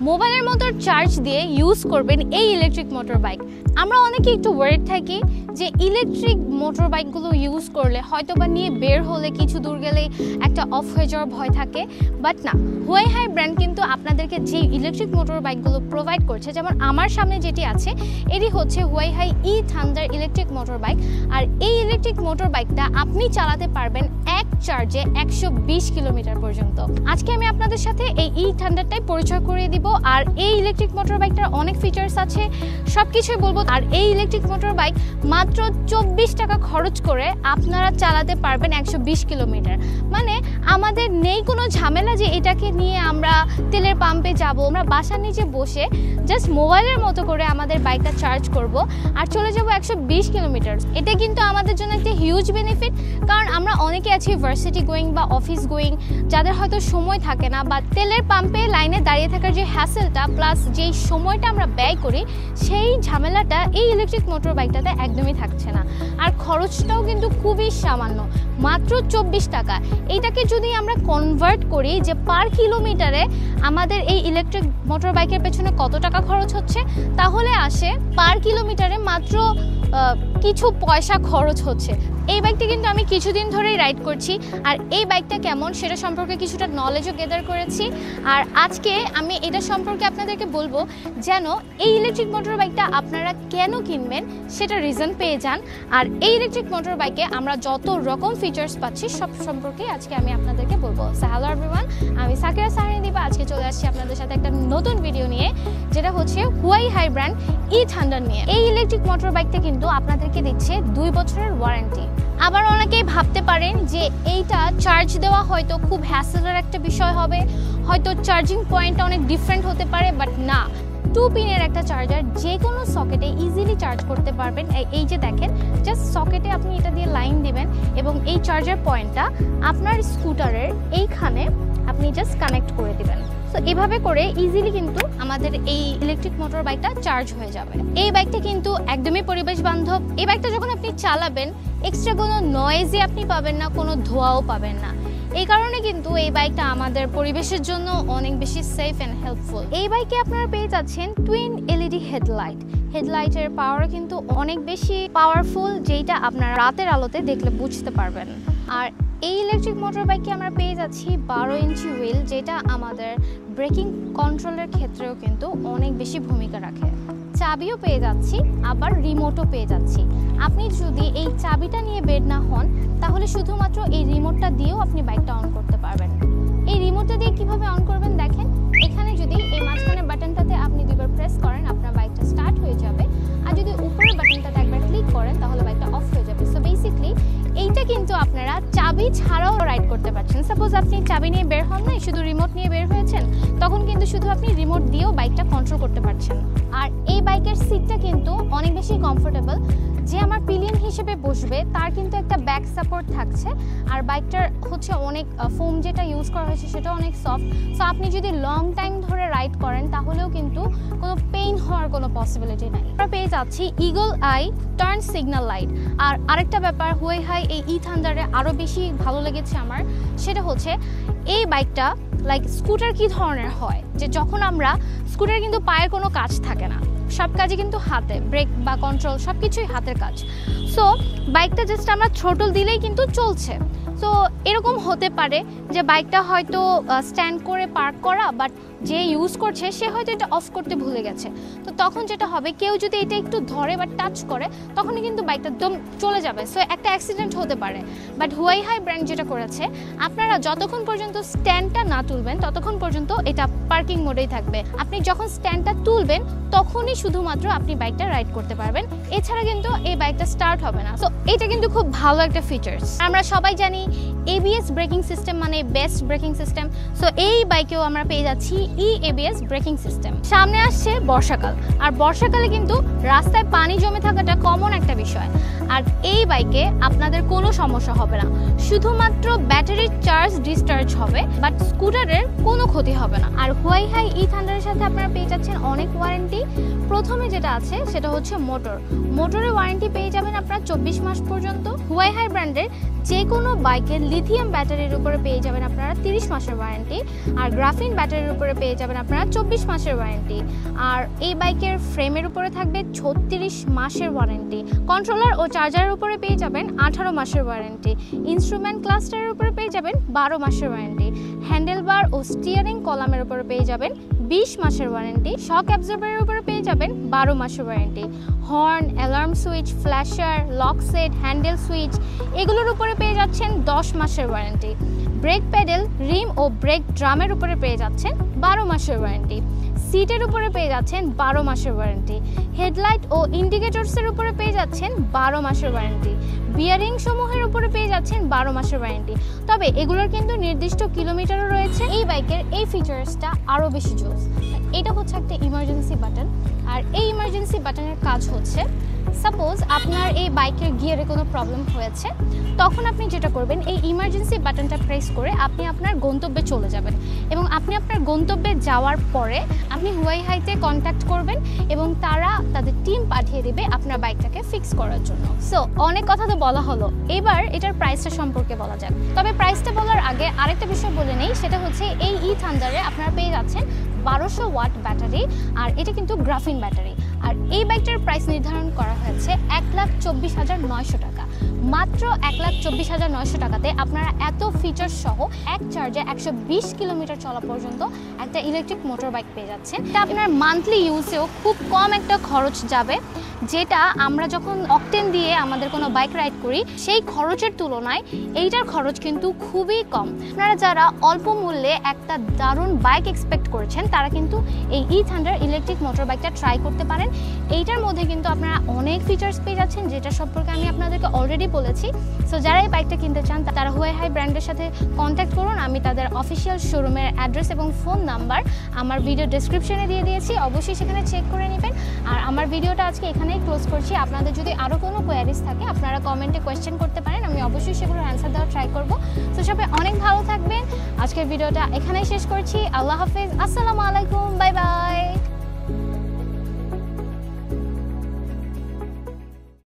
মোবাইলের motor charge দিয়ে use করবেন এই ইলেকট্রিক মোটর বাইক। আমরা অনেকে একটু ওয়ারিড থাকি যে ইলেকট্রিক মোটর বাইকগুলো ইউজ করলে হয়তো বা নিয়ে বের হলে কিছু দূর গেলেই একটা অফ হয়ে যাওয়ার ভয় থাকে, বাট না, হুয়াইহাই ব্র্যান্ড কিন্তু আপনাদেরকে যে ইলেকট্রিক মোটর বাইকগুলো প্রোভাইড করছে, যেমন আমার সামনে যেটি আছে এটি হচ্ছে হুয়াইহাই ই থান্ডার ইলেকট্রিক মোটর বাইক। আর এই ইলেকট্রিক মোটর বাইকটা আপনি চালাতে পারবেন এক চার্জে 120 কিলোমিটার পর্যন্ত। আজকে আমি আপনাদের সাথে এই ই থান্ডারটাই পরিচয় করিয়ে দিব। আর এই ইলেকট্রিক মোটর বাইকটার অনেক ফিচার্স আছে, সব কিছুই বলবো। আর এই ইলেকট্রিক মোটর বাইক মাত্র 24 টাকা খরচ করে আপনারা চালাতে পারবেন 120 কিলোমিটার। মানে আমাদের নেই কোনো ঝামেলা যে এটাকে নিয়ে আমরা তেলের পাম্পে যাব, আমরা বাসার নিচে বসে জাস্ট মোবাইলের মতো করে আমাদের বাইকটা চার্জ করব আর চলে যাব 120 কিলোমিটার। এটা কিন্তু আমাদের জন্য একটা হিউজ বেনিফিট, কারণ আমরা অনেকে আছি ভার্সিটি গোয়িং বা অফিস গোয়িং, যাদের হয়তো সময় থাকে না, বা তেলের পাম্পে লাইনে দাঁড়িয়ে থাকার যে হ্যাসেলটা প্লাস যেই সময়টা আমরা ব্যয় করি সেই ঝামেলাটা এই ইলেকট্রিক মোটর বাইকটাতে একদমই থাকছে না। আর খরচটাও কিন্তু খুবই সামান্য, মাত্র 24 টাকা। এইটাকে যদি আমরা কনভার্ট করি যে পার কিলোমিটারে আমাদের এই ইলেকট্রিক মোটর বাইকের পেছনে কত টাকা খরচ হচ্ছে, তাহলে আসে পার কিলোমিটারে মাত্র কিছু পয়সা খরচ হচ্ছে। এই বাইকটা কিন্তু আমি কিছুদিন ধরেই রাইড করছি, আর এই বাইকটা কেমন সেটা সম্পর্কে কিছুটা নলেজও গেদার করেছি। আর আজকে আমি এটা সম্পর্কে আপনাদেরকে বলবো যেন এই ইলেকট্রিক মোটর বাইকটা আপনারা কেন কিনবেন সেটা রিজন পেয়ে যান। আর এই ইলেকট্রিক মোটর বাইকে আমরা যত রকম ফিচার্স পাচ্ছি সব সম্পর্কে আজকে আমি আপনাদেরকে বলবো। হ্যালো এভরিওয়ান, আমি সাকিরা সাহানি দিবা। আজকে চলে আসছি আপনাদের সাথে একটা নতুন ভিডিও নিয়ে, যেটা হচ্ছে হুয়াইহাই ব্র্যান্ড ই থান্ডার নিয়ে। এই ইলেকট্রিক মোটর বাইকটা কিন্তু আপনাদেরকে দিচ্ছে 2 বছরের ওয়ারেন্টি। আবার অনেকেই ভাবতে পারেন যে এইটা চার্জ দেওয়া হয়তো খুব হ্যাসেলের একটা বিষয় হবে, হয়তো চার্জিং পয়েন্টটা অনেক ডিফারেন্ট হতে পারে, বাট না, 2 পিনের একটা চার্জার যে কোনো সকেটে ইজিলি চার্জ করতে পারবেন। এই যে দেখেন, জাস্ট সকেটে আপনি এটা দিয়ে লাইন দিবেন এবং এই চার্জার পয়েন্টটা আপনার স্কুটারের এইখানে আপনি জাস্ট কানেক্ট করে দিবেন। তো এভাবে করে ইজিলি কিন্তু আমাদের এই ইলেকট্রিক মোটর বাইকটা চার্জ হয়ে যাবে। এই বাইকটা কিন্তু একদমই পরিবেশ বান্ধব। এই বাইকটা যখন আপনি চালাবেন এক্সট্রা কোনো নয়েজই আপনি পাবেন না, কোনো ধোঁয়াও পাবেন না। এই কারণে কিন্তু এই বাইকটা আমাদের পরিবেশের জন্য অনেক বেশি সেফ অ্যান্ড হেল্পফুল। এই বাইকে আপনারা পেয়ে যাচ্ছেন টুইন এলইডি হেডলাইট। হেডলাইটের পাওয়ার কিন্তু অনেক বেশি পাওয়ারফুল, যেটা আপনারা রাতের আলোতে দেখলে বুঝতে পারবেন। আর এই ইলেকট্রিক মোটর বাইকে আমরা পেয়ে যাচ্ছি 12 ইঞ্চি হুইল, যেটা আমাদের ব্রেকিং কন্ট্রোলের ক্ষেত্রেও কিন্তু অনেক বেশি ভূমিকা রাখে। চাবিও পেয়ে যাচ্ছি, আবার রিমোটও পেয়ে যাচ্ছি। আপনি যদি এই চাবিটা নিয়ে বের না হন তাহলে শুধুমাত্র এই রিমোটটা দিয়েও আপনি বাইকটা অন করতে পারবেন। এই রিমোটটা দিয়ে কিভাবে অন করবেন দেখেন, এখানে যদি এই মাঝখানের বাটনটাতে আপনি 2 বার প্রেস করেন আপনার বাইকটা স্টার্ট হয়ে যাবে, আর যদি উপরের বাটনটাতে একবার ক্লিক করেন তাহলে বাইকটা অফ হয়ে যাবে। সো বেসিক্যালি এইটা কিন্তু আপনারা চাবি ছাড়াও রাইড করতে পারছেন। সাপোজ আপনি চাবি নিয়ে বের হন নাই, শুধু রিমোট নিয়ে বের হয়েছেন, তখন কিন্তু শুধু আপনি রিমোট দিয়েও বাইকটা কন্ট্রোল করতে পারছেন। আর এই বাইকের সিটটা কিন্তু অনেক বেশি কমফোর্টেবল। যে আমার পিলিয়ন হিসেবে বসবে তার কিন্তু একটা ব্যাক সাপোর্ট থাকছে, আর বাইকটার হচ্ছে অনেক ফোম যেটা ইউজ করা হয়েছে সেটা অনেক সফট। সো আপনি যদি লং টাইম ধরে রাইড করেন তাহলেও কিন্তু কোনো পেইন হওয়ার কোনো পসিবিলিটি নাই। আমরা পেয়ে যাচ্ছি eagle eye turn signal light. আর আরেকটা ব্যাপার হুয়াইহাই এই ই থান্ডারে আরও বেশি ভালো লেগেছে আমার, সেটা হচ্ছে এই বাইকটা লাইক স্কুটার কি ধরনের হয়, যে যখন আমরা স্কুটার কিন্তু পায়ের কোনো কাজ থাকে না, সব কাজই কিন্তু হাতে, ব্রেক বা কন্ট্রোল সব কিছুই হাতের কাজ। সো বাইকটা জাস্ট আমরা থ্রোটল দিলেই কিন্তু চলছে। সো এরকম হতে পারে যে বাইকটা হয়তো স্ট্যান্ড করে পার্ক করা, বাট যে ইউজ করছে সে হয়তো এটা অফ করতে ভুলে গেছে। তো তখন যেটা হবে, কেউ যদি এটা একটু ধরে বা টাচ করে তখনই কিন্তু বাইকটা একদম চলে যাবে। সো একটা অ্যাক্সিডেন্ট হতে পারে। বাট হুয়াইহাই ব্র্যান্ড যেটা করেছে, আপনারা যতক্ষণ পর্যন্ত স্ট্যান্ডটা না তুলবেন ততক্ষণ পর্যন্ত এটা পার্কিং মোডেই থাকবে। আপনি যখন স্ট্যান্ডটা তুলবেন তখনই শুধুমাত্র আপনি বাইকটা রাইড করতে পারবেন, এছাড়া কিন্তু এই বাইকটা স্টার্ট হবে না। সো এটা কিন্তু খুব ভালো একটা ফিচার্স। আমরা সবাই জানি ABS ব্রেকিং সিস্টেম মানে বেস্ট ব্রেকিং সিস্টেম। সো এই বাইকেও আমরা পেয়ে যাচ্ছি ABS ব্রেকিং সিস্টেম। সামনে আসছে বর্ষাকাল, আর বর্ষাকালে কিন্তু রাস্তায় পানি জমে থাকাটা কমন একটা বিষয়। আর এই বাইকে আপনাদের কোনো সমস্যা হবে না, শুধুমাত্র ব্যাটারির চার্জ ডিসচার্জ হবে, বাট স্কুটারের কোনো ক্ষতি হবে না। আর হুয়াই হাই ই থান্ডারের সাথে আপনারা পেয়ে যাচ্ছেন অনেক ওয়ারেন্টি। প্রথমে যেটা আছে সেটা হচ্ছে মোটরের ওয়ারেন্টি পেয়ে যাবেন আপনারা 24 মাস পর্যন্ত। হুয়াই হাই ব্র্যান্ডের যে কোনো বাইকের লিথিয়াম ব্যাটারির উপরে পেয়ে যাবেন আপনারা 30 মাসের ওয়ারেন্টি, আর গ্রাফিন ব্যাটারির উপরে পেয়ে যাবেন আপনারা 24 মাসের ওয়ারেন্টি। আর এই বাইকের ফ্রেমের উপরে থাকবে 36 মাসের ওয়ারেন্টি। কন্ট্রোলার ও চার্জারের উপরে পেয়ে যাবেন 18 মাসের ওয়ারেন্টি। ইনস্ট্রুমেন্ট ক্লাস্টারের উপরে পেয়ে যাবেন 12 মাসের ওয়ারেন্টি। হ্যান্ডেলবার ও স্টিয়ারিং কলামের উপরে পেয়ে যাবেন 20 মাসের ওয়ারেন্টি। শক অ্যাবজর্বারের উপরে পেয়ে যাবেন 12 মাসের warranty. Horn, alarm switch, flasher, lock set, handle switch এগুলোর উপরে পেয়ে যাচ্ছেন 10 মাসের ওয়ারেন্টি। ব্রেক প্যাডেল, রিম ও ব্রেক ড্রামের উপরে পেয়ে যাচ্ছেন 12 মাসের ওয়ারেন্টি। সিটের উপরে পেয়ে যাচ্ছেন 12 মাসের ওয়ারেন্টি। হেডলাইট ও ইন্ডিকেটরসের উপরে পেয়ে যাচ্ছেন 12 মাসের ওয়ারেন্টি। বিয়ারিং সমূহের উপরে পেয়ে যাচ্ছেন 12 মাসের ওয়ারেন্টি। তবে এগুলোর কিন্তু নির্দিষ্ট কিলোমিটারও রয়েছে। এই বাইকের এই ফিচার্সটা আরও বেশি জোস। এটা হচ্ছে একটা ইমার্জেন্সি বাটন, আর এই ইমার্জেন্সি বাটনের কাজ হচ্ছে সাপোজ আপনার এই বাইকের গিয়ারে কোনো প্রবলেম হয়েছে, তখন আপনি যেটা করবেন এই ইমার্জেন্সি বাটনটা প্রেস করে আপনি আপনার গন্তব্যে চলে যাবেন, এবং আপনি আপনার গন্তব্যে যাওয়ার পরে আপনি হুয়াই হাইতে কন্ট্যাক্ট করবেন এবং তারা তাদের টিম পাঠিয়ে দেবে আপনার বাইকটাকে ফিক্স করার জন্য। সো অনেক কথা তো বলা হলো, এবার এটার প্রাইসটা সম্পর্কে বলা যাক। তবে প্রাইসটা বলার আগে আরেকটা বিষয় বলে নেই, সেটা হচ্ছে এই ই থান্ডারে আপনারা পেয়ে যাচ্ছেন 1200 ওয়াট ব্যাটারি, আর এটা কিন্তু গ্রাফিন ব্যাটারি। আর এই বাইকটার প্রাইস নির্ধারণ করা হয়েছে 1,24,900 টাকা। মাত্র 1,24,900 টাকাতে আপনারা এত ফিচার সহ এক চার্জে 120 কিলোমিটার চলা পর্যন্ত একটা ইলেকট্রিক মোটর বাইক পেয়ে যাচ্ছেন। এটা আপনার মান্থলি ইউজেও খুব কম একটা খরচ যাবে, যেটা আমরা যখন অকটেন দিয়ে আমাদের কোনো বাইক রাইড করি সেই খরচের তুলনায় এইটার খরচ কিন্তু খুবই কম। আপনারা যারা অল্প মূল্যে একটা দারুণ বাইক এক্সপেক্ট করছেন তারা কিন্তু এই ই থান্ডার ইলেকট্রিক মোটর বাইকটা ট্রাই করতে পারেন। এইটার মধ্যে কিন্তু আপনারা অনেক ফিচার্স পেয়ে যাচ্ছেন, যেটা সম্পর্কে আমি আপনাদেরকে অলরেডি বলেছি। সো যারা এই বাইকটা কিনতে চান তারা হুয়াই হাই ব্র্যান্ডের সাথে কন্ট্যাক্ট করুন। আমি তাদের অফিসিয়াল শোরুমের অ্যাড্রেস এবং ফোন নাম্বার আমার ভিডিও ডেসক্রিপশনে দিয়ে দিয়েছি, অবশ্যই সেখানে চেক করে নেবেন। আর আমার ভিডিওটা আজকে এখানেই ক্লোজ করছি। আপনাদের যদি আরও কোনো কোয়ারিজ থাকে আপনারা কমেন্টে কোয়েশ্চেন করতে পারেন, আমি অবশ্যই সেগুলোর অ্যান্সার দেওয়ার ট্রাই করবো। তো সবাই অনেক ভালো থাকবেন। আজকের ভিডিওটা এখানেই শেষ করছি। আল্লাহ হাফেজ, আসসালামু আলাইকুম, বাই বাই।